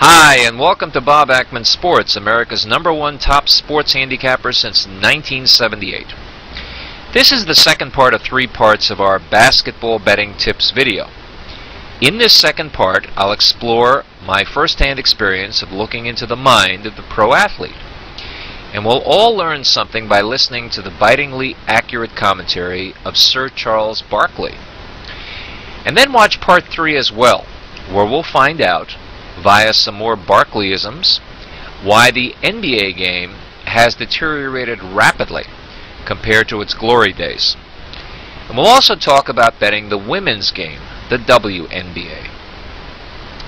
Hi, and welcome to Bob Akmens Sports, America's #1 top sports handicapper since 1978. This is the second part of 3 parts of our basketball betting tips video. In this second part, I'll explore my first-hand experience of looking into the mind of the pro athlete. And we'll all learn something by listening to the bitingly accurate commentary of Sir Charles Barkley. And then watch part 3 as well, where we'll find out, via some more Barkleyisms, why the NBA game has deteriorated rapidly compared to its glory days. And we'll also talk about betting the women's game, the WNBA.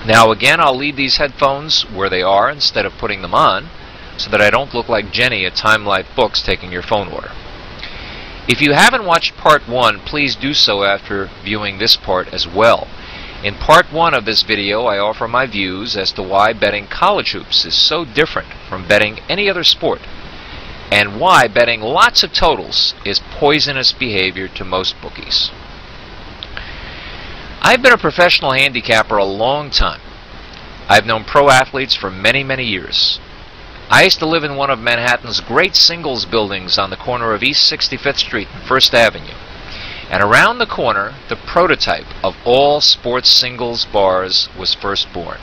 Now again, I'll leave these headphones where they are instead of putting them on, so that I don't look like Jenny at Time Life Books taking your phone order. If you haven't watched part 1, please do so after viewing this part as well. In part 1 of this video, I offer my views as to why betting college hoops is so different from betting any other sport, and why betting lots of totals is poisonous behavior to most bookies. I've been a professional handicapper a long time. I've known pro athletes for many, many years. I used to live in one of Manhattan's great singles buildings on the corner of East 65th Street and 1st Avenue. And around the corner, the prototype of all sports singles bars was first born,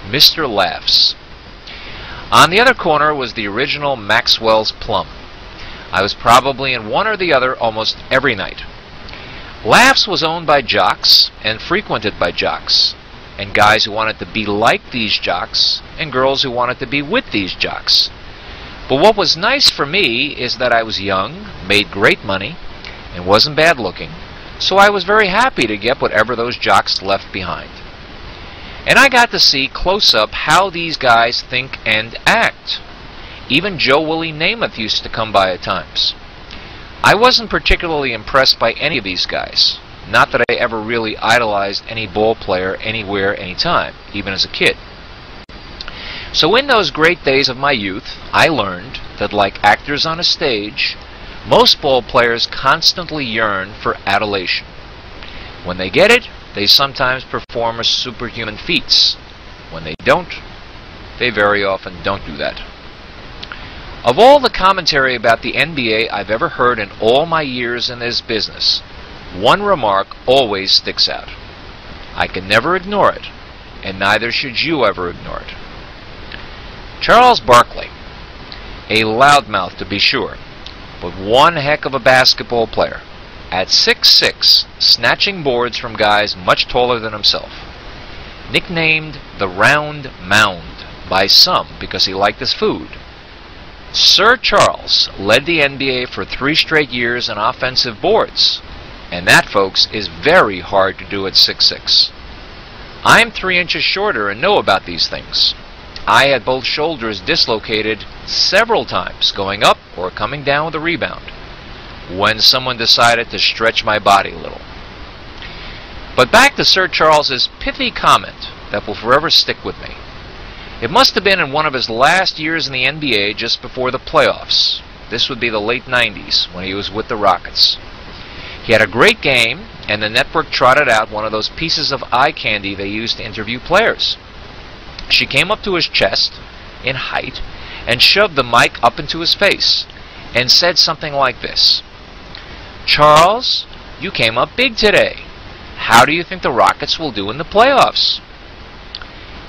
Mr. Laughs. On the other corner was the original Maxwell's Plum. I was probably in one or the other almost every night. Laughs was owned by jocks and frequented by jocks, and guys who wanted to be like these jocks, and girls who wanted to be with these jocks. But what was nice for me is that I was young, made great money, and wasn't bad looking, so I was very happy to get whatever those jocks left behind. And I got to see close up how these guys think and act. Even Joe Willie Namath used to come by at times. I wasn't particularly impressed by any of these guys. Not that I ever really idolized any ball player anywhere, anytime, even as a kid. So in those great days of my youth, I learned that like actors on a stage, most ball players constantly yearn for adulation. When they get it, they sometimes perform superhuman feats. When they don't, they very often don't do that. Of all the commentary about the NBA I've ever heard in all my years in this business, one remark always sticks out. I can never ignore it, and neither should you ever ignore it. Charles Barkley, a loudmouth to be sure, but one heck of a basketball player, at 6'6", snatching boards from guys much taller than himself. Nicknamed the Round Mound by some because he liked his food, Sir Charles led the NBA for 3 straight years in offensive boards, and that, folks, is very hard to do at 6'6". I'm 3 inches shorter and know about these things. I had both shoulders dislocated several times going up or coming down with a rebound when someone decided to stretch my body a little. But back to Sir Charles's pithy comment that will forever stick with me. It must have been in one of his last years in the NBA just before the playoffs. This would be the late 90s when he was with the Rockets. He had a great game, and the network trotted out one of those pieces of eye candy they use to interview players. She came up to his chest in height and shoved the mic up into his face and said something like this: "Charles, you came up big today. How do you think the Rockets will do in the playoffs?"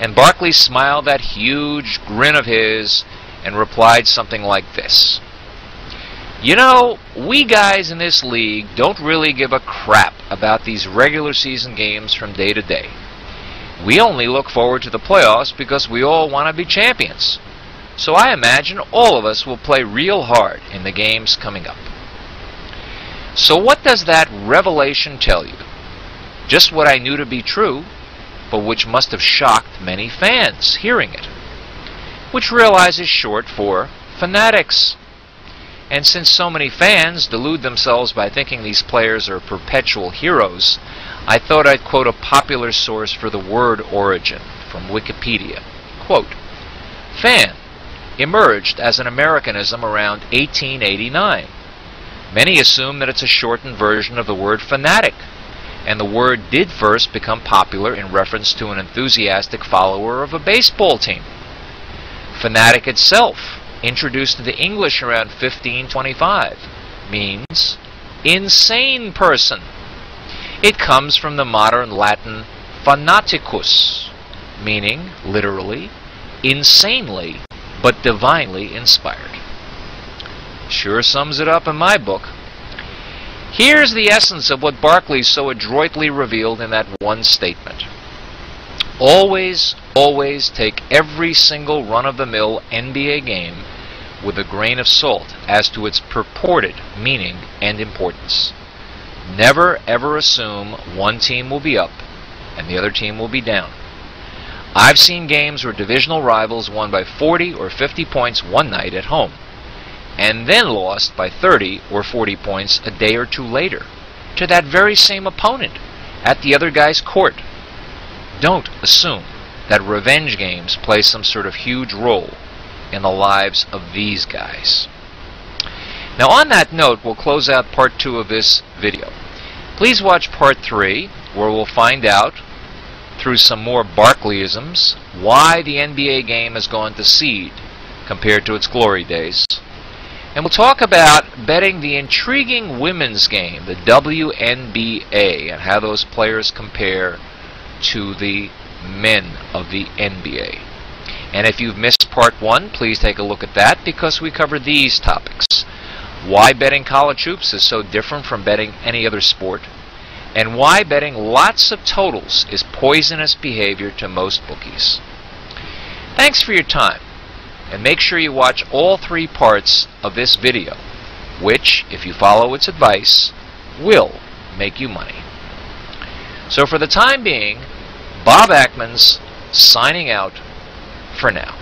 And Barkley smiled that huge grin of his and replied something like this: "You know, we guys in this league don't really give a crap about these regular season games from day to day. We only look forward to the playoffs because we all want to be champions. So I imagine all of us will play real hard in the games coming up." So what does that revelation tell you? Just what I knew to be true, but which must have shocked many fans hearing it. Which realize is short for fanatics. And since so many fans delude themselves by thinking these players are perpetual heroes, I thought I'd quote a popular source for the word origin from Wikipedia. Quote, "Fan emerged as an Americanism around 1889. Many assume that it's a shortened version of the word fanatic, and the word did first become popular in reference to an enthusiastic follower of a baseball team. Fanatic itself, introduced to the English around 1525, means insane person. It comes from the modern Latin fanaticus, meaning, literally, insanely, but divinely inspired. Sure sums it up in my book. Here's the essence of what Barkley so adroitly revealed in that one statement. Always, always take every single run-of-the-mill NBA game with a grain of salt as to its purported meaning and importance. Never ever assume one team will be up and the other team will be down. I've seen games where divisional rivals won by 40 or 50 points one night at home, and then lost by 30 or 40 points a day or two later to that very same opponent at the other guy's court. Don't assume that revenge games play some sort of huge role in the lives of these guys. Now on that note, we'll close out part 2 of this video. Please watch part 3, where we'll find out, through some more Barkleyisms, why the NBA game has gone to seed compared to its glory days. And we'll talk about betting the intriguing women's game, the WNBA, and how those players compare to the men of the NBA. And if you've missed part 1, please take a look at that, because we cover these topics. Why betting college hoops is so different from betting any other sport, and why betting lots of totals is poisonous behavior to most bookies. Thanks for your time, and make sure you watch all 3 parts of this video, which, if you follow its advice, will make you money. So for the time being, Bob Akmens signing out for now.